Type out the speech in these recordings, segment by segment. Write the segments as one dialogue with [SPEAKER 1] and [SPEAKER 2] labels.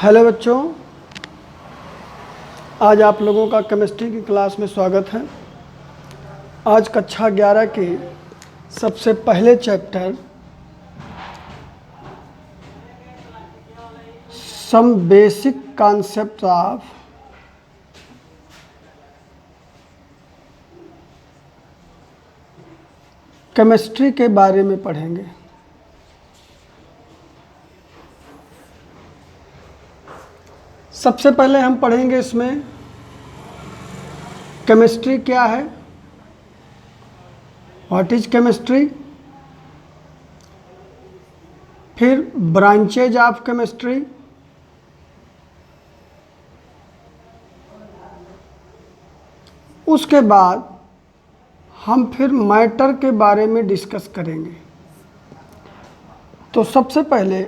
[SPEAKER 1] Hello बच्चों, आज आप लोगों का केमिस्ट्री की क्लास में स्वागत है। आज कक्षा 11 के सबसे पहले chapter some basic concept of chemistry के बारे में पढ़ेंगे। सबसे पहले हम पढ़ेंगे इसमें केमिस्ट्री क्या है, व्हाट इज केमिस्ट्री। फिर ब्रांचेज ऑफ केमिस्ट्री, उसके बाद हम फिर मैटर के बारे में डिस्कस करेंगे। तो सबसे पहले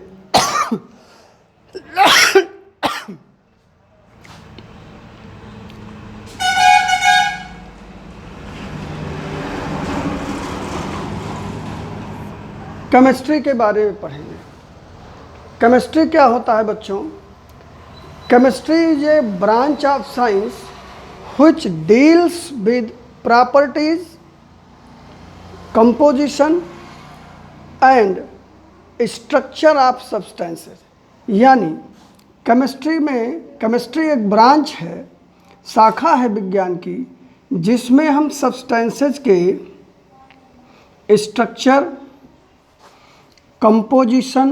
[SPEAKER 1] केमिस्ट्री के बारे में पढ़ेंगे। केमिस्ट्री क्या होता है बच्चों? Chemistry is a branch of science which deals with properties, composition and structure of substances। यानी केमिस्ट्री एक ब्रांच है, शाखा है विज्ञान की, जिसमें हम सब्सटेंसेस के स्ट्रक्चर, कंपोजिशन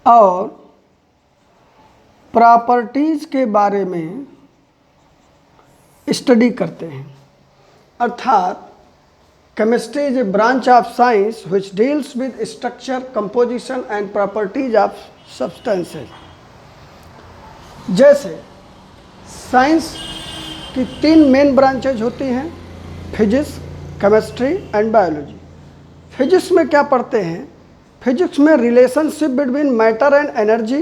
[SPEAKER 1] और प्रॉपर्टीज़ के बारे में स्टडी करते हैं। अर्थात chemistry is a branch of science which deals with structure, composition and properties of substances. जैसे साइंस की तीन मेन ब्रांचेज होती हैं, physics, chemistry and biology. Physics में क्या पढ़ते हैं? फिजिक्स में relationship between matter and energy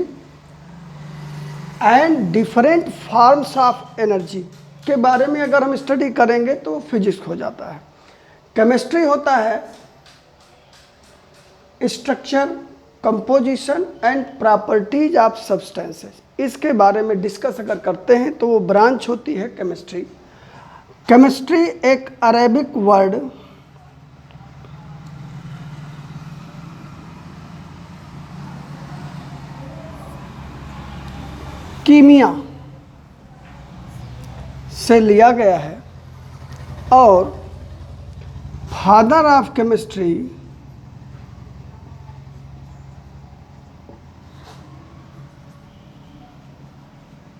[SPEAKER 1] and different forms of energy के बारे में अगर हम स्टडी करेंगे तो फिजिक्स हो जाता है। केमिस्ट्री होता है structure, composition and properties of substances. इसके बारे में डिस्कस अगर करते हैं तो वो ब्रांच होती है केमिस्ट्री। केमिस्ट्री एक अरेबिक वर्ड कीमिया से लिया गया है और फादर ऑफ केमिस्ट्री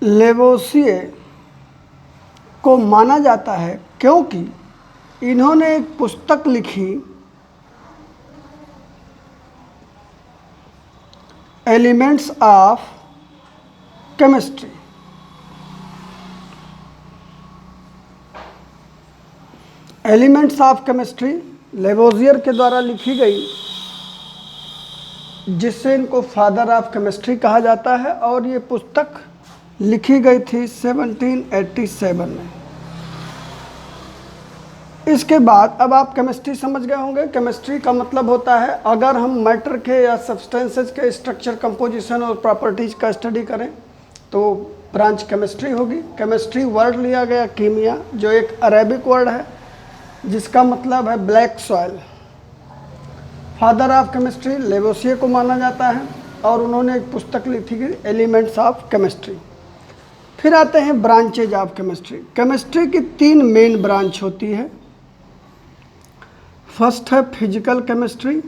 [SPEAKER 1] लेवोसिए को माना जाता है, क्योंकि इन्होंने एक पुस्तक लिखी elements of chemistry. Elements of chemistry Lavoisier के द्वारा लिखी गई, जिससे इनको फादर ऑफ केमिस्ट्री कहा जाता है, और ये पुस्तक लिखी गई थी 1787 में। इसके बाद अब आप केमिस्ट्री समझ गए होंगे। केमिस्ट्री का मतलब होता है अगर हम मैटर के या सब्सटेंसेस के स्ट्रक्चर, कंपोजिशन और प्रॉपर्टीज का स्टडी करें तो ब्रांच केमिस्ट्री होगी। केमिस्ट्री वर्ड लिया गया कीमिया, जो एक अरेबिक वर्ड है जिसका मतलब है black soil. Father of chemistry Lavoisier को माना जाता है और उन्होंने एक पुस्तक लिखी थी एलिमेंट्स ऑफ केमिस्ट्री। फिर आते हैं ब्रांचेज ऑफ केमिस्ट्री। केमिस्ट्री की तीन मेन ब्रांच होती है। फर्स्ट है फिजिकल केमिस्ट्री,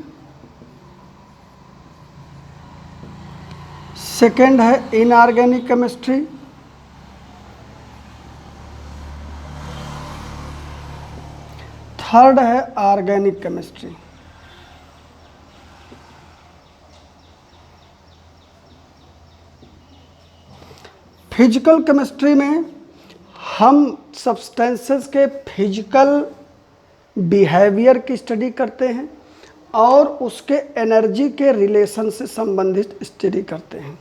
[SPEAKER 1] सेकेंड है इनऑर्गेनिक केमिस्ट्री, थर्ड है ऑर्गेनिक केमिस्ट्री। फिजिकल केमिस्ट्री में हम सब्सटेंसेस के फिजिकल बिहेवियर की स्टडी करते हैं और उसके एनर्जी के रिलेशन से संबंधित स्टडी करते हैं।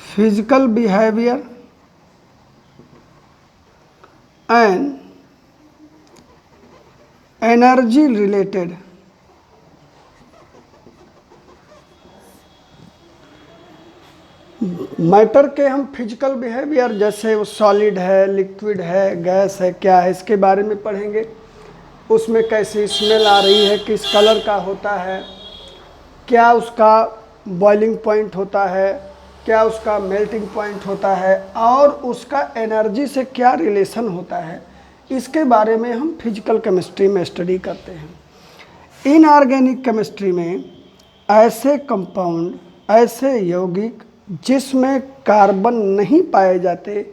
[SPEAKER 1] Physical behaviour and energy related matter के हम फिजिकल बिहेवियर, जैसे वो सॉलिड है, लिक्विड है, गैस है, क्या है, इसके बारे में पढ़ेंगे। उसमें कैसी स्मेल आ रही है, किस कलर का होता है, क्या उसका बॉइलिंग पॉइंट होता है, क्या उसका मेल्टिंग पॉइंट होता है, और उसका एनर्जी से क्या रिलेशन होता है, इसके बारे में हम फिजिकल केमिस्ट्री में स्टडी करते हैं। इनऑर्गेनिक केमिस्ट्री में ऐसे कंपाउंड, ऐसे यौगिक जिसमें कार्बन नहीं पाए जाते,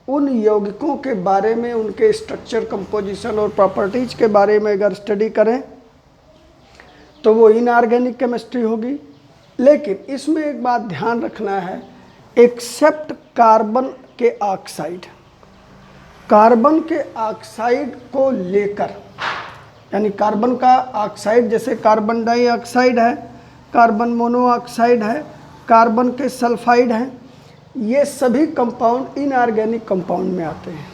[SPEAKER 1] उन यौगिकों के बारे में, उनके स्ट्रक्चर, कंपोजिशन और प्रॉपर्टीज के बारे में अगर स्टडी करें तो वो इनऑर्गेनिक केमिस्ट्री होगी। लेकिन इसमें एक बात ध्यान रखना है, एक्सेप्ट कार्बन के ऑक्साइड, कार्बन के ऑक्साइड को लेकर, यानी कार्बन का ऑक्साइड, जैसे कार्बन डाइऑक्साइड है, कार्बन मोनोऑक्साइड है, कार्बन के सल्फाइड हैं, ये सभी कंपाउंड इनऑर्गेनिक कंपाउंड में आते हैं।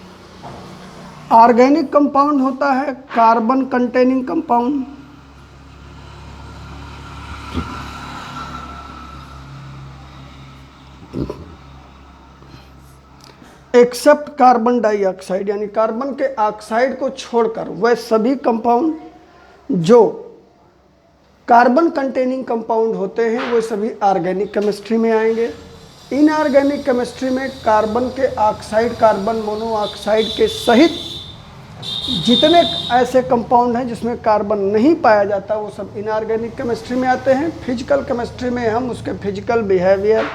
[SPEAKER 1] ऑर्गेनिक कंपाउंड होता है carbon containing compound, except carbon dioxide, यानी कार्बन के ऑक्साइड को छोड़कर वह सभी कंपाउंड जो कार्बन कंटेनिंग कंपाउंड होते हैं वो सभी ऑर्गेनिक केमिस्ट्री में आएंगे। इनऑर्गेनिक केमिस्ट्री में कार्बन के ऑक्साइड, कार्बन मोनोऑक्साइड के सहित जितने ऐसे कंपाउंड हैं जिसमें कार्बन नहीं पाया जाता, वो सब इनऑर्गेनिक केमिस्ट्री में आते हैं। फिजिकल केमिस्ट्री में हम उसके physical behaviour,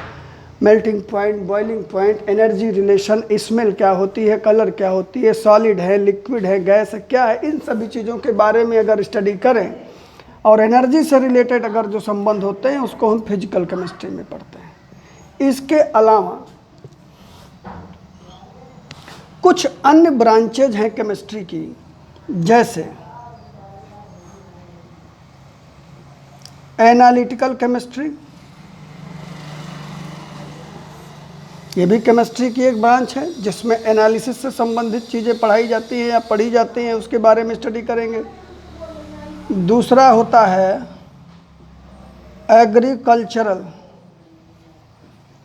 [SPEAKER 1] melting point, boiling point, energy relation, smell क्या होती है, कलर क्या होती है, सॉलिड है, लिक्विड है, गैस है, क्या है, इन सभी चीज़ों के बारे में अगर स्टडी करें और एनर्जी से रिलेटेड अगर जो संबंध होते हैं उसको हम फिजिकल केमिस्ट्री में पढ़ते हैं। इसके अलावा कुछ अन्य ब्रांचेज हैं केमिस्ट्री की, जैसे एनालिटिकल केमिस्ट्री, ये भी केमिस्ट्री की एक ब्रांच है जिसमें एनालिसिस से संबंधित चीज़ें पढ़ाई जाती हैं या पढ़ी जाती हैं, उसके बारे में स्टडी करेंगे। दूसरा होता है एग्रीकल्चरल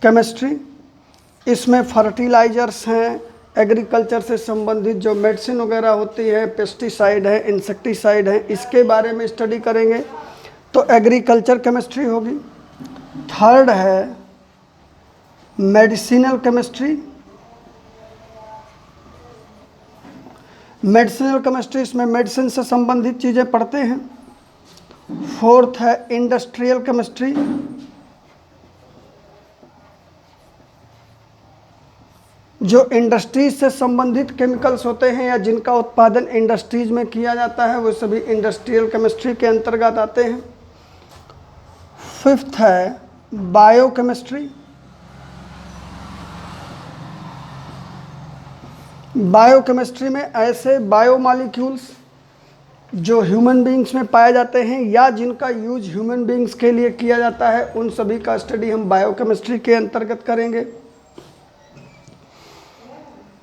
[SPEAKER 1] केमिस्ट्री, इसमें फर्टिलाइजर्स हैं, एग्रीकल्चर से संबंधित जो मेडिसिन वगैरह होती है, पेस्टिसाइड है, इंसेक्टिसाइड है, इसके बारे में स्टडी करेंगे, तो एग्रीकल्चर केमिस्ट्री होगी। थर्ड है मेडिसिनल केमिस्ट्री, मेडिसिनल केमिस्ट्री, इसमें मेडिसिन से संबंधित चीज़ें पढ़ते हैं। फोर्थ है इंडस्ट्रियल केमिस्ट्री, जो इंडस्ट्रीज से संबंधित केमिकल्स होते हैं या जिनका उत्पादन इंडस्ट्रीज में किया जाता है, वो सभी इंडस्ट्रियल केमिस्ट्री के अंतर्गत आते हैं। फिफ्थ है बायोकेमिस्ट्री, बायोकेमिस्ट्री में ऐसे बायोमॉलिक्यूल्स जो ह्यूमन बीइंग्स में पाए जाते हैं या जिनका यूज ह्यूमन बीइंग्स के लिए किया जाता है, उन सभी का स्टडी हम बायोकेमिस्ट्री के अंतर्गत करेंगे।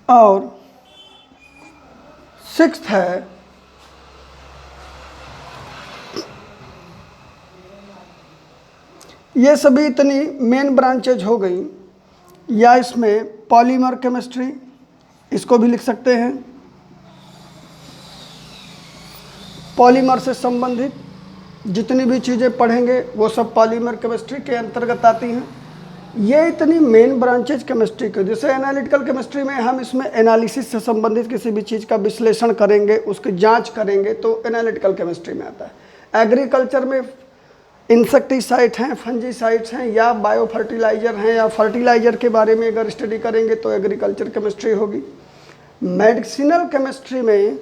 [SPEAKER 1] और सिक्स्थ है ये सभी इतनी मेन ब्रांचेज हो गई, या इसमें पॉलीमर केमिस्ट्री, इसको भी लिख सकते हैं। पॉलीमर से संबंधित जितनी भी चीज़ें पढ़ेंगे वो सब पॉलीमर केमिस्ट्री के अंतर्गत आती हैं। ये इतनी मेन ब्रांचेज केमिस्ट्री के, जैसे एनालिटिकल केमिस्ट्री में हम इसमें एनालिसिस से संबंधित किसी भी चीज़ का विश्लेषण करेंगे, उसकी जांच करेंगे, तो एनालिटिकल केमिस्ट्री में आता है। एग्रीकल्चर में इंसेक्टिसाइड हैं, फंजीसाइड्स हैं, या बायो फर्टिलाइजर हैं, या फर्टिलाइजर के बारे में अगर स्टडी करेंगे तो एग्रीकल्चर केमिस्ट्री होगी। मेडिसिनल केमिस्ट्री में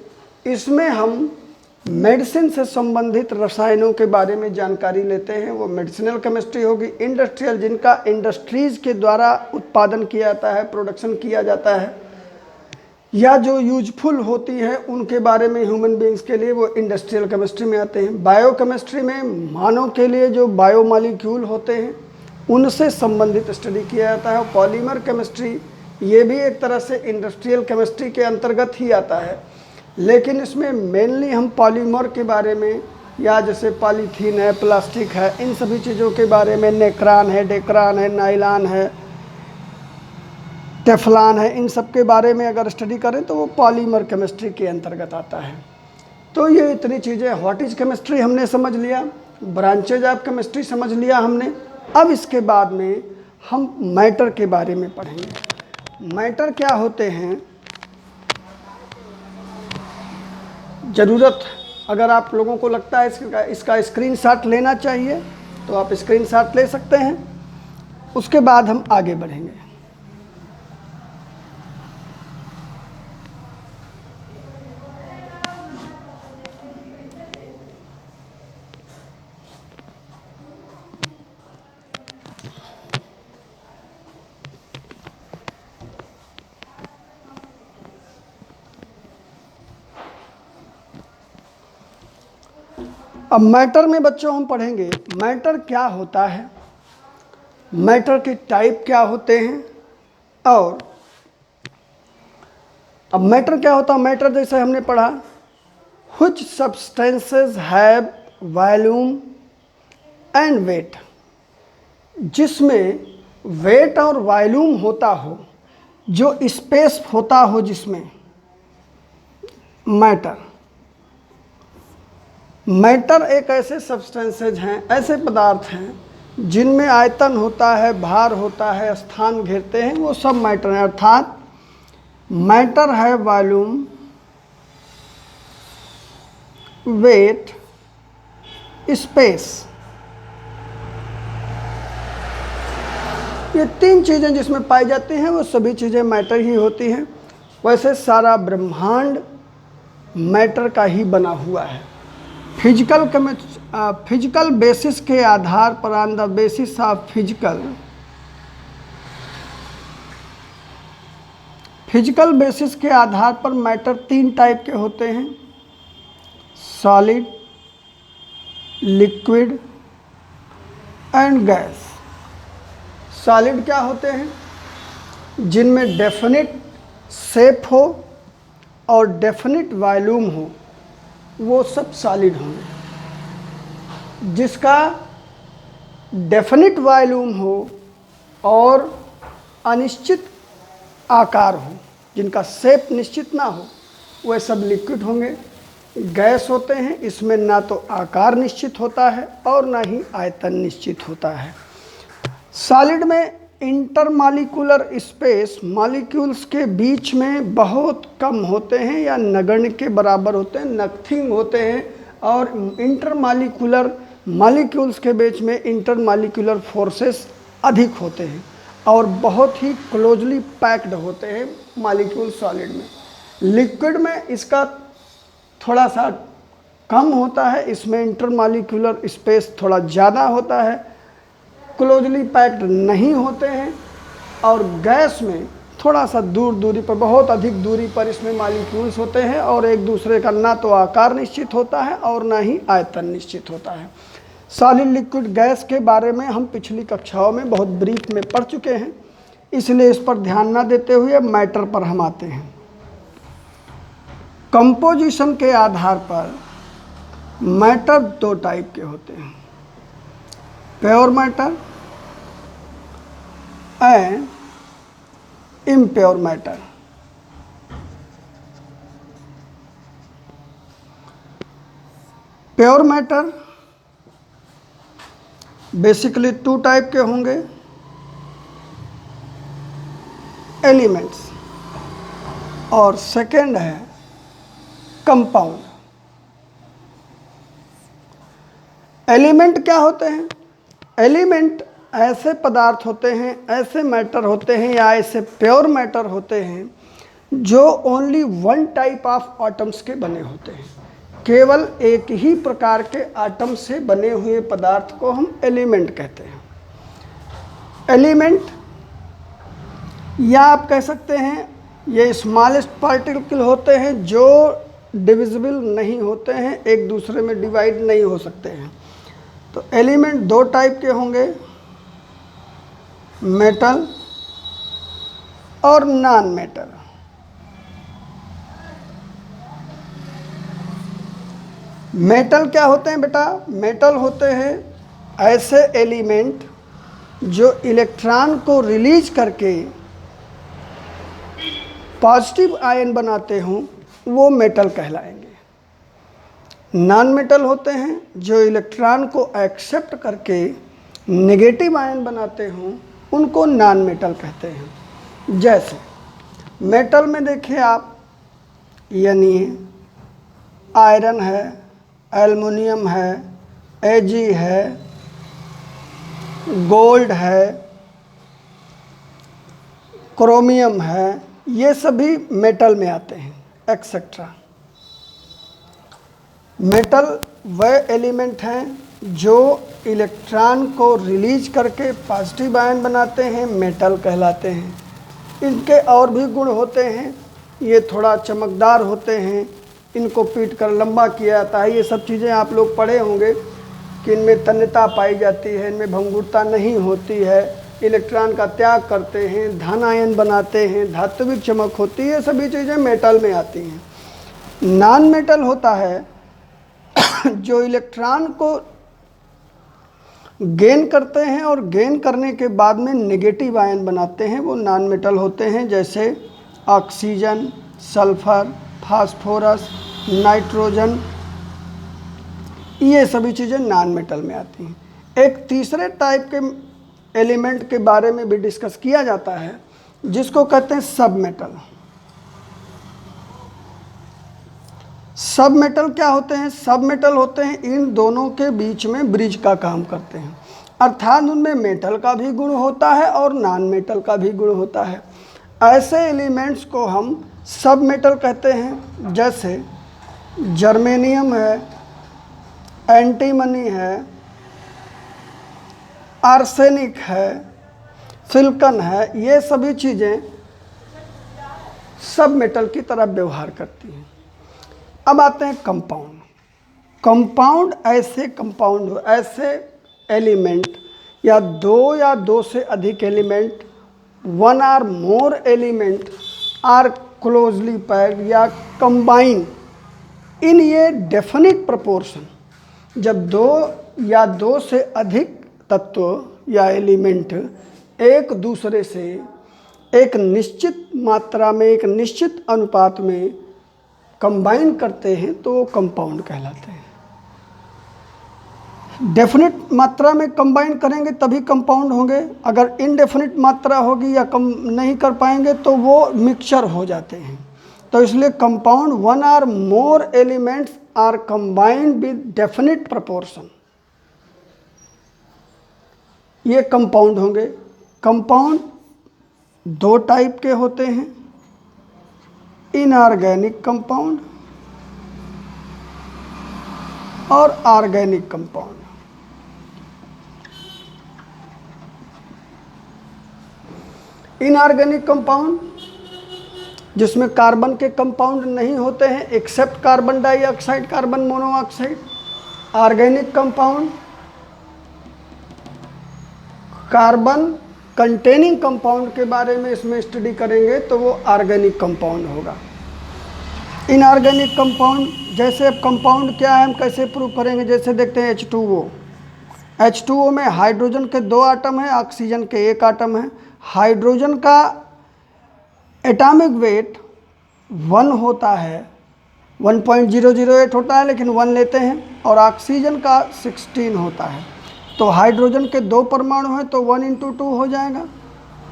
[SPEAKER 1] इसमें हम मेडिसिन से संबंधित रसायनों के बारे में जानकारी लेते हैं, वो मेडिसिनल केमिस्ट्री होगी। इंडस्ट्रियल, जिनका इंडस्ट्रीज के द्वारा उत्पादन किया जाता है, प्रोडक्शन किया जाता है, या जो यूजफुल होती है उनके बारे में ह्यूमन बीइंग्स के लिए, वो इंडस्ट्रियल केमिस्ट्री में आते हैं। बायोकेमिस्ट्री में मानव के लिए जो बायोमॉलिक्यूल होते हैं उनसे संबंधित स्टडी किया जाता है। पॉलीमर केमिस्ट्री ये भी एक तरह से इंडस्ट्रियल केमिस्ट्री के अंतर्गत ही आता है। लेकिन इसमें मेनली हम पॉलीमर के बारे में, या जैसे पॉलीथीन है, प्लास्टिक है, इन सभी चीज़ों के बारे में, नेक्रान है, डेक्रान है, नायलॉन है, टेफ्लॉन है, इन सब के बारे में अगर स्टडी करें तो वो पॉलीमर केमिस्ट्री के अंतर्गत आता है। तो ये इतनी चीज़ें, व्हाट इज केमिस्ट्री हमने समझ लिया, ब्रांचेज ऑफ केमिस्ट्री समझ लिया हमने। अब इसके बाद में हम मैटर के बारे में पढ़ेंगे। मैटर क्या होते हैं, ज़रूरत अगर आप लोगों को लगता है इसका स्क्रीनशॉट लेना चाहिए तो आप स्क्रीनशॉट ले सकते हैं, उसके बाद हम आगे बढ़ेंगे। अब मैटर में बच्चों हम पढ़ेंगे मैटर क्या होता है, मैटर के टाइप क्या होते हैं, और अब मैटर क्या होता है। मैटर जैसे हमने पढ़ा, which substances have volume and weight, जिसमें वेट और वॉल्यूम होता हो, जो स्पेस होता हो जिसमें, मैटर। मैटर एक ऐसे सब्सटेंसेज हैं, ऐसे पदार्थ हैं जिनमें आयतन होता है, भार होता है, स्थान घेरते हैं, वो सब मैटर हैं। अर्थात मैटर है वॉल्यूम, वेट, स्पेस, ये तीन चीज़ें जिसमें पाई जाती हैं वो सभी चीज़ें मैटर ही होती हैं। वैसे सारा ब्रह्मांड मैटर का ही बना हुआ है। फिजिकल बेसिस के आधार पर, on the basis of physical basis के आधार पर मैटर तीन टाइप के होते हैं, solid, liquid and gas. Solid क्या होते हैं, जिनमें डेफिनिट शेप हो और डेफिनिट वॉल्यूम हो, वो सब सॉलिड होंगे। जिसका डेफिनिट वॉल्यूम हो और अनिश्चित आकार हो, जिनका शेप निश्चित ना हो, वह सब लिक्विड होंगे। गैस होते हैं, इसमें ना तो आकार निश्चित होता है और ना ही आयतन निश्चित होता है। सॉलिड में इंटरमॉलिक्यूलर स्पेस, मॉलिक्यूल्स के बीच में बहुत कम होते हैं या नगण्य के बराबर होते हैं, नथिंग होते हैं। और इंटरमॉलिक्यूलर मॉलिक्यूल्स के बीच में इंटरमॉलिक्यूलर फोर्सेस अधिक होते हैं और बहुत ही क्लोजली पैक्ड होते हैं मॉलिक्यूल सॉलिड में। लिक्विड में इसका थोड़ा सा कम होता है, इसमें इंटरमॉलिक्यूलर स्पेस थोड़ा ज़्यादा होता है, क्लोजली पैक्ड नहीं होते हैं। और गैस में थोड़ा सा दूरी पर, बहुत अधिक दूरी पर इसमें मॉलिक्यूल्स होते हैं और एक दूसरे का ना तो आकार निश्चित होता है और ना ही आयतन निश्चित होता है। सॉलिड, लिक्विड, गैस के बारे में हम पिछली कक्षाओं में बहुत ब्रीफ में पढ़ चुके हैं, इसलिए इस पर ध्यान ना देते हुए मैटर पर हम आते हैं। कंपोजिशन के आधार पर मैटर दो टाइप के होते हैं, pure matter and impure matter. Pure matter basically two type के होंगे, एलिमेंट्स, और सेकंड है कंपाउंड। एलिमेंट क्या होते हैं, एलिमेंट ऐसे पदार्थ होते हैं, ऐसे मैटर होते हैं या ऐसे प्योर मैटर होते हैं जो only one type of atoms के बने होते हैं। केवल एक ही प्रकार के एटम से बने हुए पदार्थ को हम एलिमेंट कहते हैं। एलिमेंट, या आप कह सकते हैं ये स्मॉलेस्ट पार्टिकल होते हैं जो डिविजिबल नहीं होते हैं, एक दूसरे में डिवाइड नहीं हो सकते हैं। तो एलिमेंट दो टाइप के होंगे, मेटल और नॉन मेटल। मेटल क्या होते हैं बेटा? मेटल होते हैं ऐसे एलिमेंट जो इलेक्ट्रॉन को रिलीज करके पॉजिटिव आयन बनाते हों, वो मेटल कहलाएंगे। नॉन मेटल होते हैं जो इलेक्ट्रॉन को एक्सेप्ट करके नेगेटिव आयन बनाते हों, उनको नॉन मेटल कहते हैं। जैसे मेटल में देखिए आप, यानी आयरन है, एल्युमिनियम है, एजी है, गोल्ड है, क्रोमियम है, ये सभी मेटल में आते हैं, एक्सेट्रा। मेटल वह एलिमेंट हैं जो इलेक्ट्रॉन को रिलीज करके पॉजिटिव आयन बनाते हैं, मेटल कहलाते हैं। इनके और भी गुण होते हैं, ये थोड़ा चमकदार होते हैं, इनको पीट कर लंबा किया जाता है। ये सब चीज़ें आप लोग पढ़े होंगे कि इनमें तन्यता पाई जाती है, इनमें भंगुरता नहीं होती है, इलेक्ट्रॉन का त्याग करते हैं, धन आयन बनाते हैं, धात्विक चमक होती है, सभी चीज़ें मेटल में आती हैं। नॉन मेटल होता है जो इलेक्ट्रॉन को गेन करते हैं और गेन करने के बाद में नेगेटिव आयन बनाते हैं, वो नॉन मेटल होते हैं। जैसे ऑक्सीजन, सल्फर, फास्फोरस, नाइट्रोजन, ये सभी चीज़ें नॉन मेटल में आती हैं। एक तीसरे टाइप के एलिमेंट के बारे में भी डिस्कस किया जाता है, जिसको कहते हैं सब मेटल। सब मेटल क्या होते हैं? सब मेटल होते हैं इन दोनों के बीच में ब्रिज का काम करते हैं, अर्थात उनमें मेटल का भी गुण होता है और नॉन मेटल का भी गुण होता है। ऐसे एलिमेंट्स को हम सब मेटल कहते हैं। जैसे जर्मेनियम है, एंटीमनी है, आर्सेनिक है, सिलिकॉन है, ये सभी चीज़ें सब मेटल की तरह व्यवहार करती हैं। अब आते हैं कंपाउंड। कंपाउंड ऐसे एलिमेंट या दो से अधिक element, one or more element are closely packed या कंबाइन इन ये डेफिनिट प्रोपोर्शन। जब दो से अधिक तत्व या एलिमेंट एक दूसरे से एक निश्चित मात्रा में, एक निश्चित अनुपात में कंबाइन करते हैं तो वो कंपाउंड कहलाते हैं। डेफिनिट मात्रा में कंबाइन करेंगे तभी कंपाउंड होंगे, अगर इनडेफिनिट मात्रा होगी या कम नहीं कर पाएंगे तो वो मिक्सचर हो जाते हैं। तो इसलिए compound one or more elements are combined with definite proportion, ये कंपाउंड होंगे। कंपाउंड दो टाइप के होते हैं, इनऑर्गेनिक कंपाउंड और ऑर्गेनिक कंपाउंड। इनऑर्गेनिक कंपाउंड जिसमें कार्बन के कंपाउंड नहीं होते हैं except carbon dioxide, carbon monoxide. Organic compound carbon containing compound के बारे में इसमें स्टडी करेंगे तो वो ऑर्गेनिक कंपाउंड होगा। इनऑर्गेनिक कंपाउंड, जैसे अब कंपाउंड क्या है हम कैसे प्रूव करेंगे? जैसे देखते हैं H2O। H2O में हाइड्रोजन के 2 आटम हैं, ऑक्सीजन के 1 आटम है। हाइड्रोजन का एटॉमिक वेट 1 होता है, 1.008 होता है, लेकिन 1 लेते हैं, और ऑक्सीजन का 16 होता है। तो हाइड्रोजन के 2 परमाणु हैं तो 1 × 2 हो जाएगा,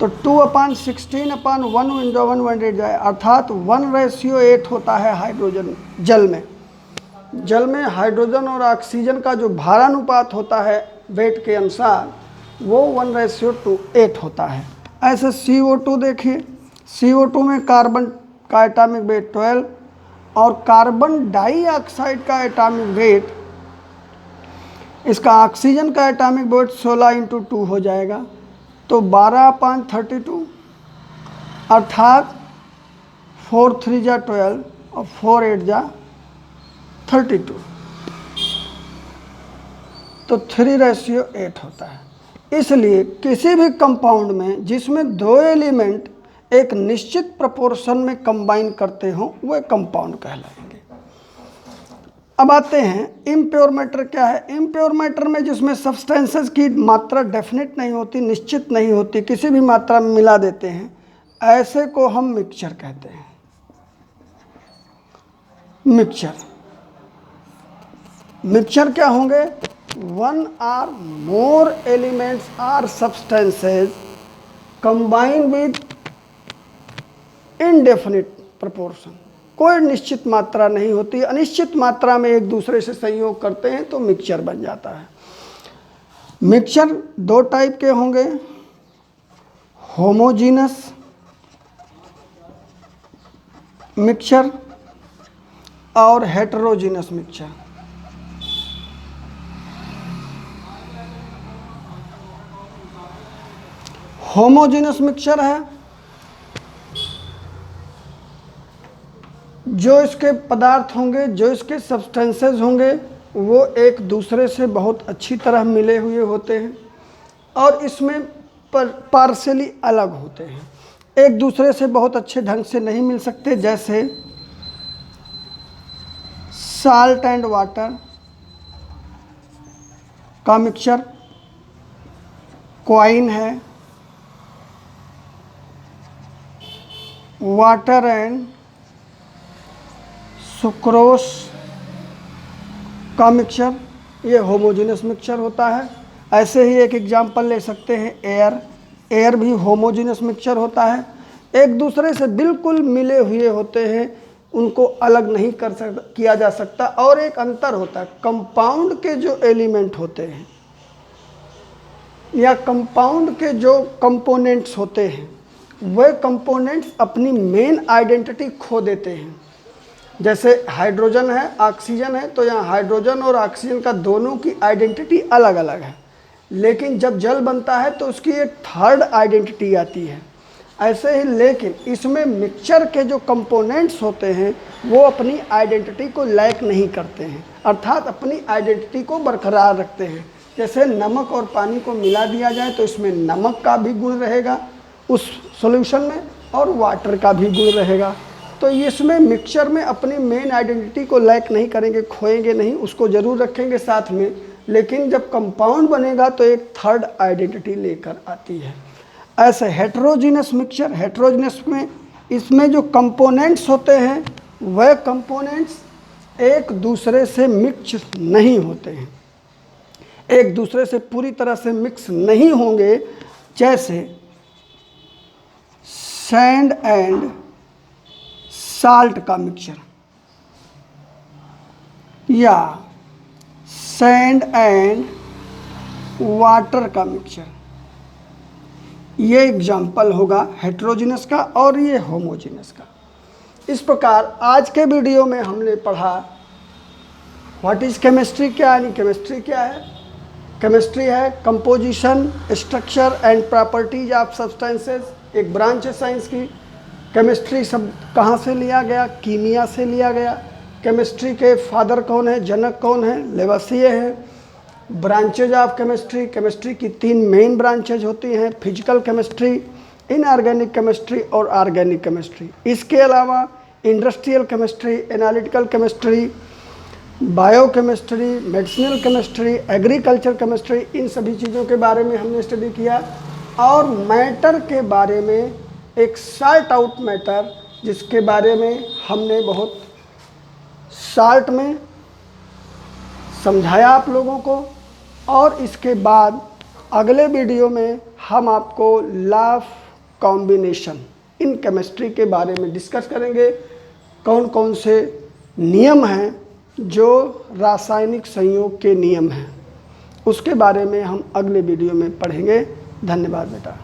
[SPEAKER 1] तो 2/16/1 जाए, अर्थात 1:8 होता है हाइड्रोजन जल में हाइड्रोजन और ऑक्सीजन का जो भारानुपात होता है वेट के अनुसार वो 1:8 होता है। ऐसे CO2 देखिए, CO2 में कार्बन का एटॉमिक वेट 12 और कार्बन डाइऑक्साइड का एटॉमिक वेट, इसका ऑक्सीजन का एटॉमिक वेट 16 × 2 हो जाएगा, तो 12/32, अर्थात 4 × 3 = 12 और 4 × 8 = 32, तो 3:8 होता है। इसलिए किसी भी कंपाउंड में जिसमें 2 एलिमेंट एक निश्चित प्रोपोर्शन में कंबाइन करते हों वो कंपाउंड कहलाएंगे। अब आते हैं इम्प्योर मैटर क्या है। इम्प्योर मैटर में जिसमें सब्सटेंसेस की मात्रा डेफिनेट नहीं होती, निश्चित नहीं होती, किसी भी मात्रा में मिला देते हैं, ऐसे को हम मिक्सचर कहते हैं। मिक्सचर क्या होंगे? One or more elements are substances combine with indefinite proportion. कोई निश्चित मात्रा नहीं होती, अनिश्चित मात्रा में एक दूसरे से संयोग करते हैं तो मिक्सचर बन जाता है। मिक्सचर दो टाइप के होंगे, होमोजीनस मिक्सचर और हेटेरोजीनस मिक्सचर। होमोजीनस मिक्सचर है जो इसके पदार्थ होंगे, जो इसके सब्सटेंसेस होंगे, वो एक दूसरे से बहुत अच्छी तरह मिले हुए होते हैं और इसमें पार्शियली अलग होते हैं, एक दूसरे से बहुत अच्छे ढंग से नहीं मिल सकते। जैसे साल्ट एंड वाटर का मिक्सचर, क्वाइन है, वाटर एंड सुक्रोस का मिक्सचर, ये होमोजेनस मिक्सचर होता है। ऐसे ही एक एग्जांपल ले सकते हैं एयर भी होमोजेनस मिक्सचर होता है, एक दूसरे से बिल्कुल मिले हुए होते हैं, उनको अलग नहीं किया जा सकता। और एक अंतर होता है, कंपाउंड के जो एलिमेंट होते हैं या कंपाउंड के जो कंपोनेंट्स होते हैं, वह कंपोनेंट्स अपनी मेन आइडेंटिटी खो देते हैं। जैसे हाइड्रोजन है, ऑक्सीजन है, तो यहाँ हाइड्रोजन और ऑक्सीजन का दोनों की आइडेंटिटी अलग अलग है, लेकिन जब जल बनता है तो उसकी एक थर्ड आइडेंटिटी आती है। ऐसे ही लेकिन इसमें मिक्सचर के जो कंपोनेंट्स होते हैं वो अपनी आइडेंटिटी को लैक नहीं करते हैं, अर्थात अपनी आइडेंटिटी को बरकरार रखते हैं। जैसे नमक और पानी को मिला दिया जाए तो इसमें नमक का भी गुण रहेगा उस सॉल्यूशन में और वाटर का भी गुण रहेगा। तो इसमें मिक्सचर में अपनी मेन आइडेंटिटी को लैक नहीं करेंगे, खोएंगे नहीं, उसको ज़रूर रखेंगे साथ में, लेकिन जब कंपाउंड बनेगा तो एक थर्ड आइडेंटिटी लेकर आती है। ऐसे हेटेरोजीनस मिक्सचर, हेटेरोजीनस में इसमें जो कंपोनेंट्स होते हैं वह कंपोनेंट्स एक दूसरे से मिक्स नहीं होते हैं, एक दूसरे से पूरी तरह से मिक्स नहीं होंगे। जैसे सैंड एंड साल्ट का मिक्सचर या सैंड एंड वाटर का मिक्सचर, ये एग्जाम्पल होगा हेटेरोजीनस का और ये होमोजीनस का। इस प्रकार आज के वीडियो में हमने पढ़ा व्हाट इज़ केमिस्ट्री, क्या यानी केमिस्ट्री क्या है। केमिस्ट्री है composition, structure and properties of substances, एक ब्रांच है साइंस की। केमिस्ट्री शब्द कहाँ से लिया गया? कीमिया से लिया गया। केमिस्ट्री के फादर कौन है, जनक कौन है? लेवासिए हैं। ब्रांचेज ऑफ केमिस्ट्री, केमिस्ट्री की 3 मेन ब्रांचेज होती हैं, फिजिकल केमिस्ट्री, इनऑर्गेनिक केमिस्ट्री और ऑर्गेनिक केमिस्ट्री। इसके अलावा industrial chemistry, analytical chemistry, biochemistry, medicinal chemistry, agriculture chemistry, इन सभी चीज़ों के बारे में हमने स्टडी किया। और मैटर के बारे में एक सॉर्ट आउट मैटर, जिसके बारे में हमने बहुत शॉर्ट में समझाया आप लोगों को। और इसके बाद अगले वीडियो में हम आपको law of combination in chemistry के बारे में डिस्कस करेंगे। कौन कौन से नियम हैं जो रासायनिक संयोग के नियम हैं, उसके बारे में हम अगले वीडियो में पढ़ेंगे। धन्यवाद बेटा।